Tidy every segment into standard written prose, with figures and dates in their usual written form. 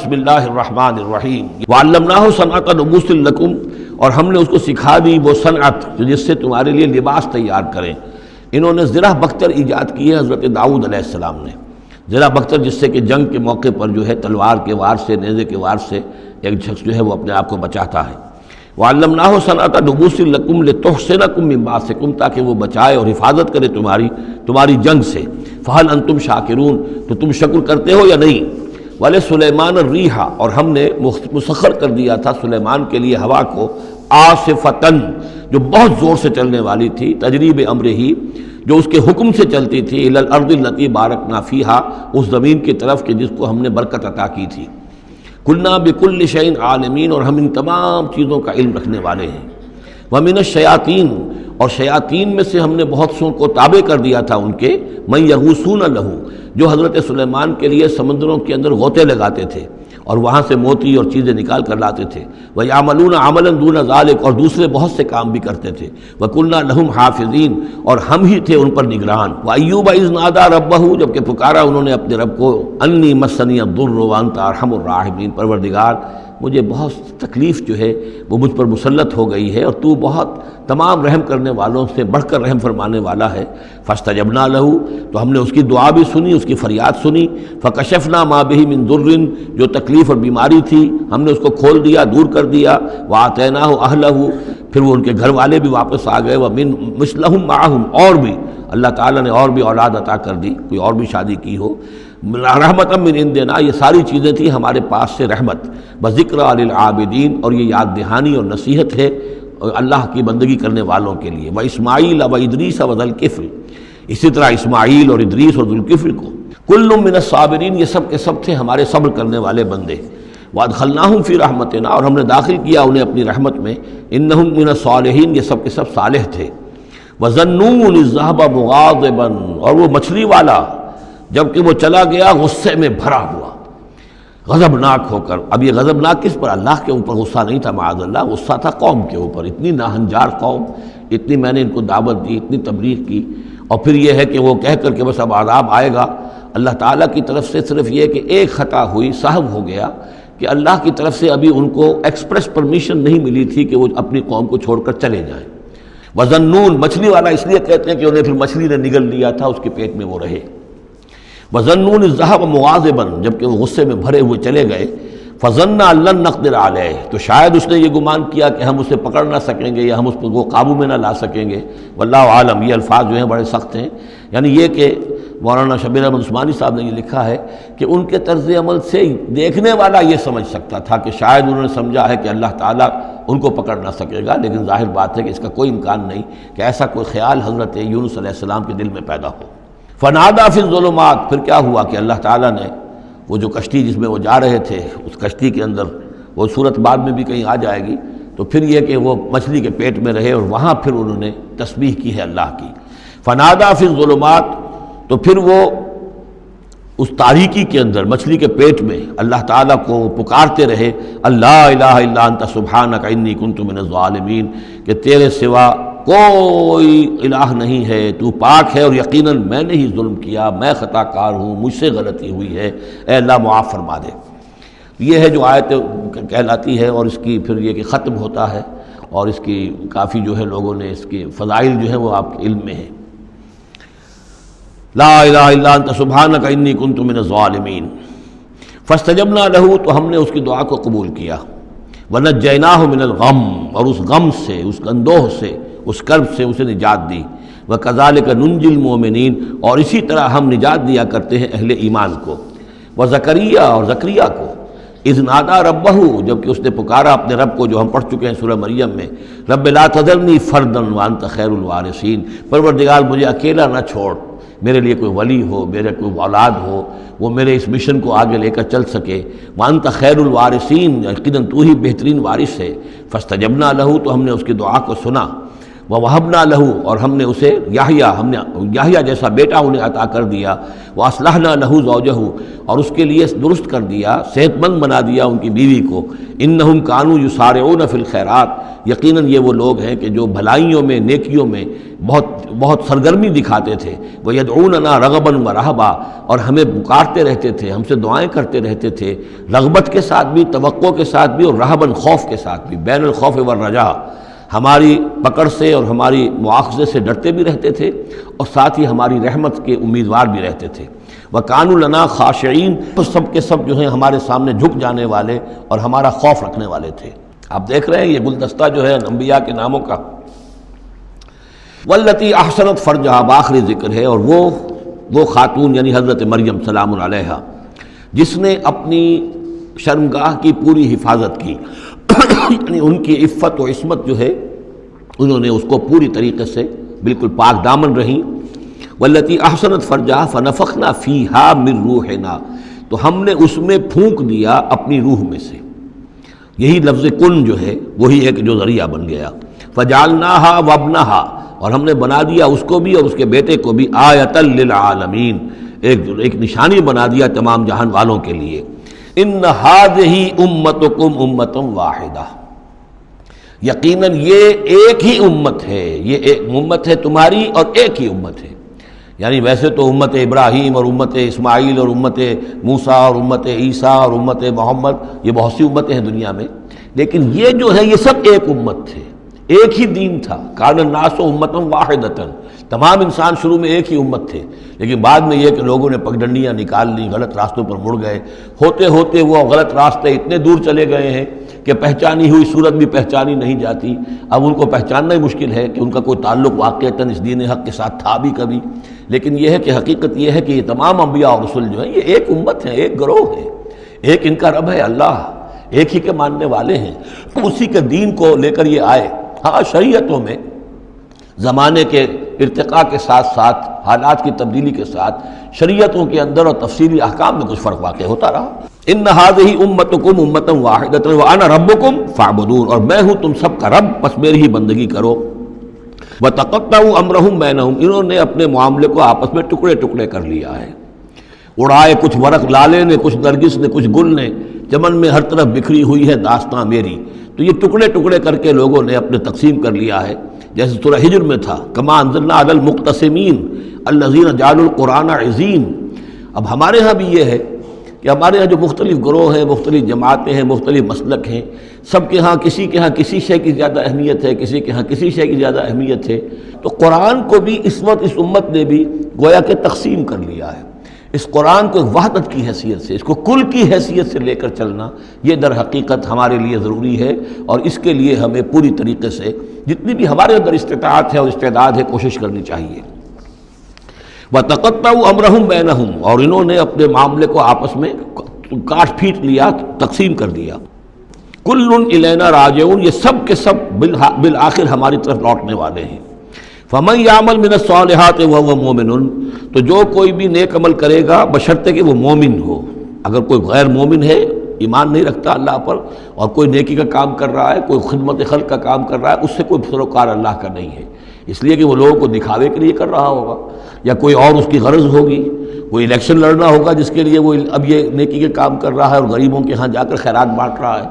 بسم اللہ الرحمن الرحیم وعلمناہ صنعۃ لبوس لکم، اور ہم نے اس کو سکھا دی وہ صنعت جس سے تمہارے لیے لباس تیار کریں۔ انہوں نے زرہ بختر ایجاد کی ہے حضرت داؤد علیہ السلام نے، زرہ بختر جس سے کہ جنگ کے موقع پر جو ہے تلوار کے وار سے، نیزے کے وار سے ایک شخص جو ہے وہ اپنے آپ کو بچاتا ہے۔ وعلمناہ صنعۃ لبوس لکم لتحصنکم من باسکم، تاکہ وہ بچائے اور حفاظت کرے تمہاری جنگ سے۔ فہل انتم شاکرون، تو تم شکر کرتے ہو یا نہیں؟ وَلِسُلَيْمَانَ الرِّيحَ، اور ہم نے مسخر کر دیا تھا سلیمان کے لیے ہوا کو، عاصفتاً، جو بہت زور سے چلنے والی تھی، تجریب امر ہی، جو اس کے حکم سے چلتی تھی، الی الارض التی بارکنا فیہا، اس زمین کی طرف کہ جس کو ہم نے برکت عطا کی تھی۔ کلنا بکل شیء عالمین، اور ہم ان تمام چیزوں کا علم رکھنے والے ہیں۔ ومن الشیاطین، اور شیاطین میں سے ہم نے بہت سو کو تابع کر دیا تھا ان کے، من یغوصون لہ، جو حضرت سلیمان کے لیے سمندروں کے اندر غوطے لگاتے تھے اور وہاں سے موتی اور چیزیں نکال کر لاتے تھے۔ وَيَعْمَلُونَ عَمَلًا دُونَ ذَلِكَ، اور دوسرے بہت سے کام بھی کرتے تھے۔ وَكُنَّا لَهُمْ حَافِظِينَ، اور ہم ہی تھے ان پر نگران۔ وَأَيُّوبَ إِذْ نَادَىٰ رَبَّهُ، جب کہ پکارا انہوں نے اپنے رب کو، أَنِّي مَسَّنِيَ الضُّرُّ وَأَنْتَ أَرْحَمُ الرَّاحِمِينَ، پروردگار مجھے بہت تکلیف جو ہے وہ مجھ پر مسلط ہو گئی ہے، اور تو بہت تمام رحم کرنے والوں سے بڑھ کر رحم فرمانے والا ہے۔ فاستجبنا لہ، تو ہم نے اس کی دعا بھی سنی، اس کی فریاد سنی۔ فکشفنا ما بہ من ضر، جو تکلیف اور بیماری تھی ہم نے اس کو کھول دیا، دور کر دیا۔ وآتیناہ اہلہ، پھر وہ ان کے گھر والے بھی واپس آ گئے۔ ومن مثلہم معہم، اور بھی اللہ تعالیٰ نے اور بھی اولاد عطا کر دی، کوئی اور بھی شادی کی ہو۔ رحمت من عندنا، یہ ساری چیزیں تھیں ہمارے پاس سے رحمت۔ بذکرى للعابدین، اور یہ یاد دہانی اور نصیحت ہے اللہ کی بندگی کرنے والوں کے لیے۔ واسماعیل وادریس وذوالکفل، اسی طرح اسماعیل اور ادریس اور ذوالکفل کو، کل من الصابرین، یہ سب کے سب تھے ہمارے صبر کرنے والے بندے۔ وادخلناہم فی رحمتنا، اور ہم نے داخل کیا انہیں اپنی رحمت میں۔ انہم من الصالحین، یہ سب کے سب صالح تھے۔ وظنون اذ ذهب مغاضبا، اور وہ مچھلی والا جب کہ وہ چلا گیا غصے میں بھرا ہوا، غضبناک ہو کر۔ اب یہ غضبناک کس پر؟ اللہ کے اوپر غصہ نہیں تھا معاذ اللہ، غصہ تھا قوم کے اوپر۔ اتنی ناہنجار قوم، اتنی میں نے ان کو دعوت دی، اتنی تبلیغ کی، اور پھر یہ ہے کہ وہ کہہ کر کے بس اب عذاب آئے گا۔ اللہ تعالیٰ کی طرف سے صرف یہ کہ ایک خطا ہوئی، سہو ہو گیا کہ اللہ کی طرف سے ابھی ان کو ایکسپریس پرمیشن نہیں ملی تھی کہ وہ اپنی قوم کو چھوڑ کر چلے جائیں۔ وظنون، مچھلی والا اس لیے کہتے ہیں کہ انہیں پھر مچھلی نے نگل لیا تھا، اس کے پیٹ میں وہ رہے۔ وظنون اذ ذهب مغاضبا، جب کہ وہ غصے میں بھرے ہوئے چلے گئے۔ فظن ان لن نقدر علیہ، تو شاید اس نے یہ گمان کیا کہ ہم اسے پکڑ نہ سکیں گے یا ہم اس کو قابو میں نہ لا سکیں گے۔ واللہ عالم، یہ الفاظ جو ہیں بڑے سخت ہیں، یعنی یہ کہ مولانا شبیر احمد عثمانی صاحب نے یہ لکھا ہے کہ ان کے طرز عمل سے دیکھنے والا یہ سمجھ سکتا تھا کہ شاید انہوں نے سمجھا ہے کہ اللہ تعالیٰ ان کو پکڑ نہ سکے گا، لیکن ظاہر بات ہے کہ اس کا کوئی امکان نہیں کہ ایسا کوئی خیال حضرت یونس علیہ السلام کے دل میں پیدا ہو۔ فنادا فی الظلمات، پھر کیا ہوا کہ اللہ تعالیٰ نے وہ جو کشتی جس میں وہ جا رہے تھے، اس کشتی کے اندر، وہ صورت بعد میں بھی کہیں آ جائے گی، تو پھر یہ کہ وہ مچھلی کے پیٹ میں رہے اور وہاں پھر انہوں نے تسبیح کی ہے اللہ کی۔ فنادا فی الظلمات، تو پھر وہ اس تاریکی کے اندر مچھلی کے پیٹ میں اللہ تعالیٰ کو پکارتے رہے، اللہ الہ الا انت سبحانک انی کنت من الظالمین، کہ تیرے سوا کوئی الہ نہیں ہے، تو پاک ہے اور یقیناً میں نے ہی ظلم کیا، میں خطا کار ہوں، مجھ سے غلطی ہوئی ہے، اے اللہ معاف فرما دے۔ یہ ہے جو آیت کہلاتی ہے، اور اس کی پھر یہ کہ ختم ہوتا ہے، اور اس کی کافی جو ہے لوگوں نے اس کے فضائل جو ہیں وہ آپ کے علم میں ہیں۔ لا الہ الا انت سبحانک انی کنت من الظالمین فاستجبنا لہ، تو ہم نے اس کی دعا کو قبول کیا۔ ونجیناہ من الغم، اور اس غم سے، اس اندوہ سے، اس کرب سے اسے نجات دی۔ وکذالک ننجی المؤمنین، اور اسی طرح ہم نجات دیا کرتے ہیں اہل ایمان کو۔ وزکریا، اور زکریا کو، اذ نادا ربہ، جب کہ اس نے پکارا اپنے رب کو، جو ہم پڑھ چکے ہیں سورہ مریم میں، رب لا تذرنی فردا وانت خیر الوارثین، پروردگار مجھے اکیلا نہ چھوڑ، میرے لیے کوئی ولی ہو، میرے کوئی اولاد ہو، وہ میرے اس مشن کو آگے لے کر چل سکے۔ وانت خیر الوارثین، یقیناً تو ہی بہترین وارث ہے۔ فاستجبنا لہ، تو ہم نے اس کی دعا کو سنا۔ ووہبنا لہ، اور ہم نے اسے یحییٰ جیسا بیٹا انہیں عطا کر دیا۔ واصلحنا لہ زوجہ، اور اس کے لیے درست کر دیا، صحت مند بنا دیا ان کی بیوی کو۔ انہم کانوا یسارعون فی الخیرات، یقیناً یہ وہ لوگ ہیں کہ جو بھلائیوں میں، نیکیوں میں بہت بہت سرگرمی دکھاتے تھے، وہ یدعوننا رغبا و رہبا، اور ہمیں پکارتے رہتے تھے، ہم سے دعائیں کرتے رہتے تھے، رغبت کے ساتھ بھی، توقع کے ساتھ بھی، اور رہباً خوف کے ساتھ بھی، بین الخوف والرجاء، ہماری پکڑ سے اور ہماری مواخذے سے ڈرتے بھی رہتے تھے، اور ساتھ ہی ہماری رحمت کے امیدوار بھی رہتے تھے۔ وَكَانُوا لَنَا خَاشِعِينَ، تو سب کے سب جو ہیں ہمارے سامنے جھک جانے والے اور ہمارا خوف رکھنے والے تھے۔ آپ دیکھ رہے ہیں یہ گلدستہ جو ہے انبیاء کے ناموں کا۔ والتی احسنت فرجہا، آخری ذکر ہے، اور وہ خاتون یعنی حضرت مریم سلام علیہا جس نے اپنی شرمگاہ کی پوری حفاظت کی، یعنی ان کی عفت و عصمت جو ہے انہوں نے اس کو پوری طریقے سے بالکل پاک دامن رہیں۔ والتی احسنت فرجہا فنفخنا فیہا من روحنا، تو ہم نے اس میں پھونک دیا اپنی روح میں سے، یہی لفظ کن جو ہے وہی ایک جو ذریعہ بن گیا۔ فجعلناہا وابنہا، اور ہم نے بنا دیا اس کو بھی اور اس کے بیٹے کو بھی آیۃ للعالمین، ایک نشانی بنا دیا تمام جہان والوں کے لیے۔ ان ہذہ امتکم امۃ واحدہ، یقیناً یہ ایک ہی امت ہے، یہ ایک امت ہے تمہاری اور ایک ہی امت ہے۔ یعنی ویسے تو امت ابراہیم اور امت اسماعیل اور امت موسیٰ اور امت عیسیٰ اور امت محمد، یہ بہت سی امتیں ہیں دنیا میں، لیکن یہ جو ہے یہ سب ایک امت تھے، ایک ہی دین تھا۔ کان الناس امۃ واحدۃ، تمام انسان شروع میں ایک ہی امت تھے، لیکن بعد میں یہ کہ لوگوں نے پگڈنڈیاں نکال لی، غلط راستوں پر مڑ گئے، ہوتے ہوتے وہ غلط راستے اتنے دور چلے گئے ہیں کہ پہچانی ہوئی صورت بھی پہچانی نہیں جاتی۔ اب ان کو پہچاننا ہی مشکل ہے کہ ان کا کوئی تعلق واقعتاً اس دین حق کے ساتھ تھا بھی کبھی، لیکن یہ ہے کہ حقیقت یہ ہے کہ یہ تمام انبیاء اور رسول جو ہیں یہ ایک امت ہیں، ایک گروہ ہے، ایک ان کا رب ہے اللہ، ایک ہی کے ماننے والے ہیں، اسی کے دین کو لے کر یہ آئے۔ ہاں شریعتوں میں زمانے کے ارتقاء کے ساتھ ساتھ، حالات کی تبدیلی کے ساتھ، شریعتوں کے اندر اور تفصیلی احکام میں کچھ فرق واقع ہوتا رہا۔ ان ھذہ امتکم امۃ واحدۃ وانا ربکم فاعبدون، اور میں ہوں تم سب کا رب، بس میری ہی بندگی کرو۔ وتقطعوا امرهم بینہم، انہوں نے اپنے معاملے کو آپس میں ٹکڑے ٹکڑے کر لیا ہے، اڑائے کچھ ورق لالے نے، کچھ نرگس نے، کچھ گل نے، چمن میں ہر طرف بکھری ہوئی ہے داستاں میری، تو یہ ٹکڑے ٹکڑے کر کے لوگوں نے اپنے تقسیم کر لیا ہے، جیسے سورہ ہجر میں تھا کما انزلنا علی المقتسمین الذین جعلوا القرآن عضین۔ اب ہمارے ہاں بھی یہ ہے کہ ہمارے ہاں جو مختلف گروہ ہیں، مختلف جماعتیں ہیں، مختلف مسلک ہیں، سب کے ہاں کسی شے کی زیادہ اہمیت ہے، کسی کے ہاں کسی شے کی زیادہ اہمیت ہے، تو قرآن کو بھی اس امت نے بھی گویا کہ تقسیم کر لیا ہے۔ اس قرآن کو ایک وحدت کی حیثیت سے، اس کو کل کی حیثیت سے لے کر چلنا، یہ در حقیقت ہمارے لیے ضروری ہے، اور اس کے لیے ہمیں پوری طریقے سے جتنی بھی ہمارے اندر استطاعت ہے اور استعداد ہے کوشش کرنی چاہیے۔ وَتَقَطَّعُوا أَمْرَهُمْ بَيْنَهُمْ، اور انہوں نے اپنے معاملے کو آپس میں کاٹ پھیٹ لیا، تقسیم کر دیا۔ كُلٌّ إِلَيْنَا راجعون، یہ سب کے سب بالآخر ہماری طرف لوٹنے والے ہیں۔ فَمَن يَعْمَلْ مِنَ الصَّالِحَاتِ وَهُوَ مُؤْمِنٌ، تو جو کوئی بھی نیک عمل کرے گا بشرطے کہ وہ مومن ہو۔ اگر کوئی غیر مومن ہے، ایمان نہیں رکھتا اللہ پر، اور کوئی نیکی کا کام کر رہا ہے، کوئی خدمت خلق کا کام کر رہا ہے، اس سے کوئی سروکار اللہ کا نہیں ہے، اس لیے کہ وہ لوگوں کو دکھاوے کے لیے کر رہا ہوگا، یا کوئی اور اس کی غرض ہوگی، کوئی الیکشن لڑنا ہوگا جس کے لیے وہ اب یہ نیکی کے کام کر رہا ہے اور غریبوں کے ہاں جا کر خیرات بانٹ رہا ہے۔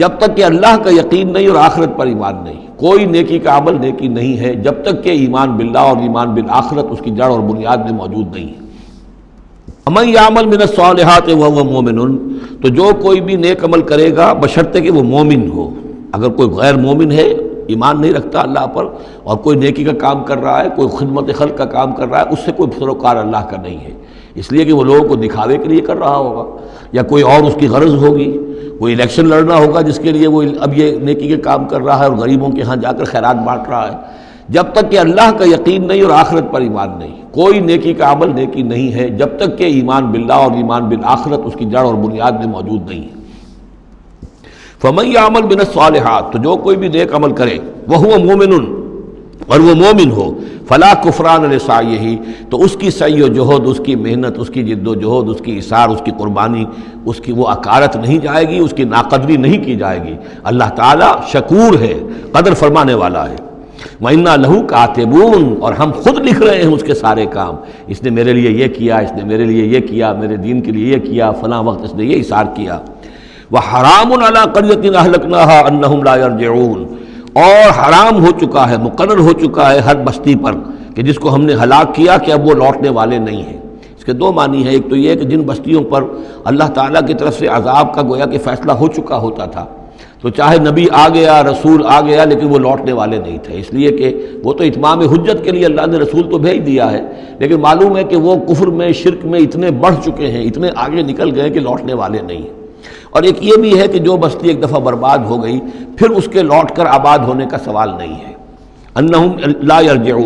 جب تک کہ اللہ کا یقین نہیں اور آخرت پر ایمان نہیں، کوئی نیکی کا عمل نیکی نہیں ہے جب تک کہ ایمان باللہ اور ایمان بالآخرت اس کی جڑ اور بنیاد میں موجود نہیں ہے۔ وَمَن يَعْمَلْ مِنَ الصَّالِحَاتِ وَهُوَ مُؤْمِنٌ، تو جو کوئی بھی نیک عمل کرے گا بشرطے کہ وہ مومن ہو۔ اگر کوئی غیر مومن ہے، ایمان نہیں رکھتا اللہ پر، اور کوئی نیکی کا کام کر رہا ہے، کوئی خدمت خلق کا کام کر رہا ہے، اس سے کوئی سروکار اللہ کا نہیں ہے، اس لیے کہ وہ لوگوں کو دکھاوے کے لیے کر رہا ہوگا، یا کوئی اور اس کی غرض ہوگی، کوئی الیکشن لڑنا ہوگا جس کے لیے وہ اب یہ نیکی کے کام کر رہا ہے اور غریبوں کے ہاں جا کر خیرات بانٹ رہا ہے۔ جب تک کہ اللہ کا یقین نہیں اور آخرت پر ایمان نہیں، کوئی نیکی کا عمل نیکی نہیں ہے جب تک کہ ایمان باللہ اور ایمان بالآخرت اس کی جڑ اور بنیاد میں موجود نہیں ہے۔ فَمَن يَعْمَلْ مِنَ الصَّالِحَاتِ، تو جو کوئی بھی نیک عمل کرے، وَهُوَ مُؤْمِنٌ، اور وہ مومن ہو، فَلَا كُفْرَانَ لِسَعْيِهِ، تو اس کی سعی و جہد، اس کی محنت، اس کی جد و جہد، اس کی ایثار، اس کی قربانی، اس کی وہ اکارت نہیں جائے گی، اس کی ناقدری نہیں کی جائے گی۔ اللہ تعالیٰ شکور ہے، قدر فرمانے والا ہے۔ وَإِنَّا لَهُ كَاتِبُونَ، اور ہم خود لکھ رہے ہیں اس کے سارے کام، اس نے میرے لیے یہ کیا، اس نے میرے لیے یہ کیا، میرے دین کے لیے یہ کیا، فلاں وقت اس نے یہ ایثار کیا۔ وَحَرَامٌ عَلَىٰ قَرْيَةٍ أَهْلَكْنَاهَا أَنَّهُمْ لَا يَرْجِعُونَ، اور حرام ہو چکا ہے، مقرر ہو چکا ہے ہر بستی پر، کہ جس کو ہم نے ہلاک کیا کہ اب وہ لوٹنے والے نہیں ہیں۔ اس کے دو معنی ہیں، ایک تو یہ کہ جن بستیوں پر اللہ تعالیٰ کی طرف سے عذاب کا گویا کہ فیصلہ ہو چکا ہوتا تھا، تو چاہے نبی آ گیا، رسول آ گیا، لیکن وہ لوٹنے والے نہیں تھے، اس لیے کہ وہ تو اتمام حجت کے لیے اللہ نے رسول تو بھیج دیا ہے، لیکن معلوم ہے کہ وہ کفر میں، شرک میں اتنے بڑھ چکے ہیں، اتنے آگے نکل گئے کہ لوٹنے والے نہیں ہیں۔ اور ایک یہ بھی ہے کہ جو بستی ایک دفعہ برباد ہو گئی، پھر اس کے لوٹ کر آباد ہونے کا سوال نہیں ہے۔ انہم لا یرجعون۔